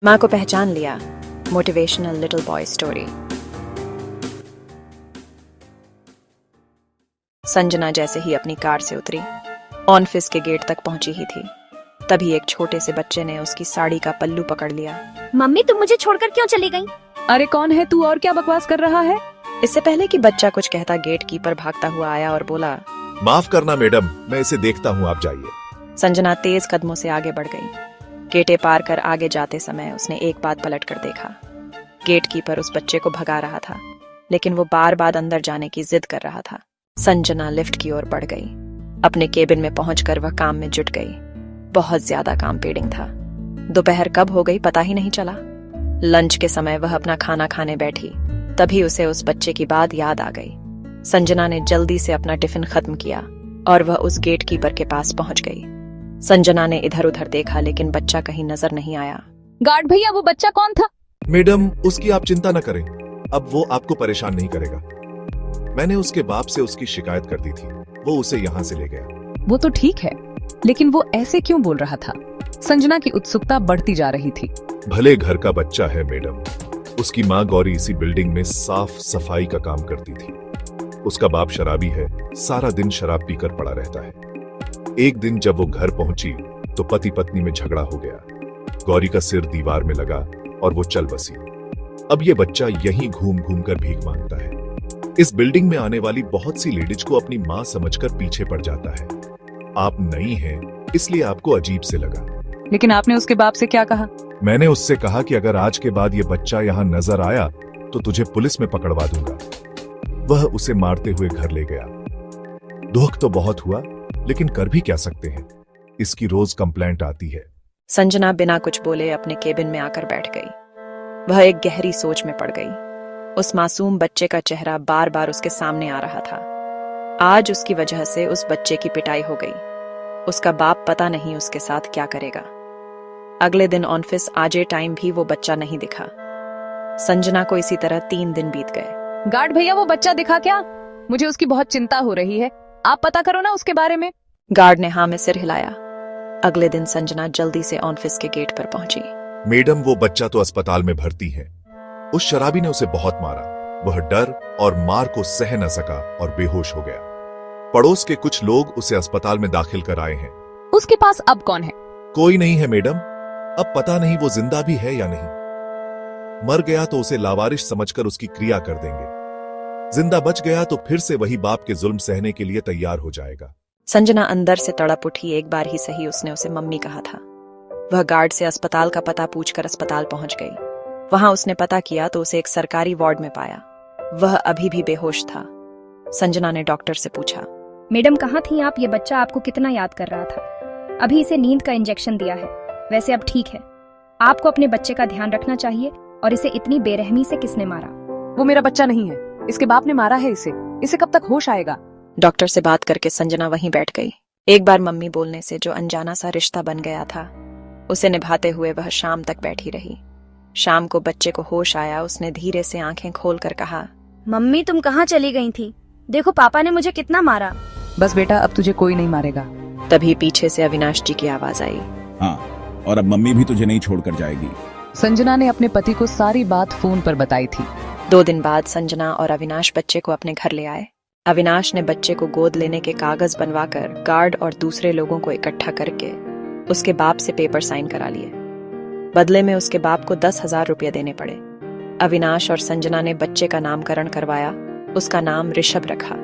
माँ को पहचान लिया। Motivational little boy story. Sanjana जैसे ही अपनी कार से उतरी, ऑफिस के गेट तक पहुंची ही थी, तभी एक छोटे से बच्चे ने उसकी साड़ी का पल्लू पकड़ लिया। मम्मी तुम मुझे छोड़कर क्यों चली गई? अरे कौन है तू और क्या बकवास कर रहा है? इससे पहले कि बच्चा कुछ कहता, गेट कीपर भागता हुआ आया और बोला, माफ करना मैडम, मैं इसे देखता हूँ, आप जाइए। संजना तेज कदमों से आगे बढ़ गई। गेटे पार कर आगे जाते समय उसने एक बात पलट कर देखा। गेट कीपर उस बच्चे को भगा रहा था, लेकिन वो बार बार अंदर जाने की जिद कर रहा था। संजना लिफ्ट की ओर बढ़ गई। अपने केबिन में पहुंचकर वह काम में जुट गई। बहुत ज्यादा काम पेंडिंग था। दोपहर कब हो गई पता ही नहीं चला। लंच के समय वह अपना खाना खाने बैठी, तभी उसे उस बच्चे की बात याद आ गई। संजना ने जल्दी से अपना टिफिन खत्म किया और वह उस गेट कीपर के पास पहुंच गई। संजना ने इधर उधर देखा, लेकिन बच्चा कहीं नजर नहीं आया। गार्ड भैया, वो बच्चा कौन था? मैडम, उसकी आप चिंता न करें, अब वो आपको परेशान नहीं करेगा। मैंने उसके बाप से उसकी शिकायत कर दी थी, वो उसे यहाँ से ले गया। वो तो ठीक है, लेकिन वो ऐसे क्यों बोल रहा था? संजना की उत्सुकता बढ़ती जा रही थी। भले घर का बच्चा है मैडम, उसकी माँ गौरी इसी बिल्डिंग में साफ सफाई का काम करती थी। उसका बाप शराबी है, सारा दिन शराब पीकर पड़ा रहता है। एक दिन जब वो घर पहुंची तो पति पत्नी में झगड़ा हो गया। गौरी का सिर दीवार में लगा और वो चल बसी। अब ये बच्चा यहीं घूम घूम कर भीख मांगता है। इस बिल्डिंग में आने वाली बहुत सी लेडीज को अपनी माँ समझकर पीछे पड़ जाता है। आप नई हैं, इसलिए आपको अजीब से लगा। लेकिन आपने उसके बाप से क्या कहा? मैंने उससे कहा कि अगर आज के बाद ये बच्चा यहाँ नजर आया तो तुझे पुलिस में पकड़वा दूंगा। वह उसे मारते हुए घर ले गया। दुख तो बहुत हुआ, लेकिन कर भी क्या सकते हैं, इसकी रोज कंप्लेंट आती है। संजना बिना कुछ बोले अपने केबिन में आकर बैठ गई। वह एक गहरी सोच में पड़ गई। उस मासूम बच्चे का चेहरा बार बार उसके सामने आ रहा था। आज उसकी वजह से उस बच्चे की पिटाई हो गई। उसका बाप पता नहीं उसके साथ क्या करेगा। अगले दिन ऑफिस आजे टाइम भी वो बच्चा नहीं दिखा। संजना को इसी तरह 3 दिन बीत गए। गार्ड भैया, वो बच्चा दिखा क्या? मुझे उसकी बहुत चिंता हो रही है, आप पता करो ना उसके बारे में। गार्ड ने हाँ में सिर हिलाया। अगले दिन संजना जल्दी से ऑफिस के गेट पर पहुंची। मैडम, वो बच्चा तो अस्पताल में भर्ती है। उस शराबी ने उसे बहुत मारा। वह डर और मार को सह न सका और बेहोश हो गया। पड़ोस के कुछ लोग उसे अस्पताल में दाखिल कर आए हैं। उसके पास अब कौन है? कोई नहीं है मैडम। अब पता नहीं वो जिंदा भी है या नहीं। मर गया तो उसे लावारिश समझकर उसकी क्रिया कर देंगे। जिंदा बच गया तो फिर से वही बाप के जुल्म सहने के लिए तैयार हो जाएगा। संजना अंदर से तड़प उठी। एक बार ही सही उसने उसे मम्मी कहा था। वह गार्ड से अस्पताल का पता पूछकर अस्पताल पहुंच गई। वहां उसने पता किया तो उसे एक सरकारी वार्ड में पाया। वह अभी भी बेहोश था। संजना ने डॉक्टर से पूछा, मैडम कहाँ थी आप? ये बच्चा आपको कितना याद कर रहा था। अभी इसे नींद का इंजेक्शन दिया है, वैसे अब ठीक है। आपको अपने बच्चे का ध्यान रखना चाहिए। और इसे इतनी बेरहमी से किसने मारा? वो मेरा बच्चा नहीं है, इसके बाप ने मारा है इसे कब तक होश आएगा? डॉक्टर से बात करके संजना वहीं बैठ गई। एक बार मम्मी बोलने से जो अनजाना सा रिश्ता बन गया था, उसे निभाते हुए वह शाम तक बैठी रही। शाम को बच्चे को होश आया। उसने धीरे से आंखें खोलकर कहा, मम्मी तुम कहाँ चली गई थी? देखो पापा ने मुझे कितना मारा। बस बेटा, अब तुझे कोई नहीं मारेगा। तभी पीछे से अविनाश जी की आवाज आई। हाँ, और अब मम्मी भी तुझे नहीं छोड़कर जाएगी। संजना ने अपने पति को सारी बात फोन पर बताई थी। 2 दिन बाद संजना और अविनाश बच्चे को अपने घर ले आए। अविनाश ने बच्चे को गोद लेने के कागज बनवाकर गार्ड और दूसरे लोगों को इकट्ठा करके उसके बाप से पेपर साइन करा लिए। बदले में उसके बाप को 10,000 रुपये देने पड़े। अविनाश और संजना ने बच्चे का नामकरण करवाया। उसका नाम ऋषभ रखा।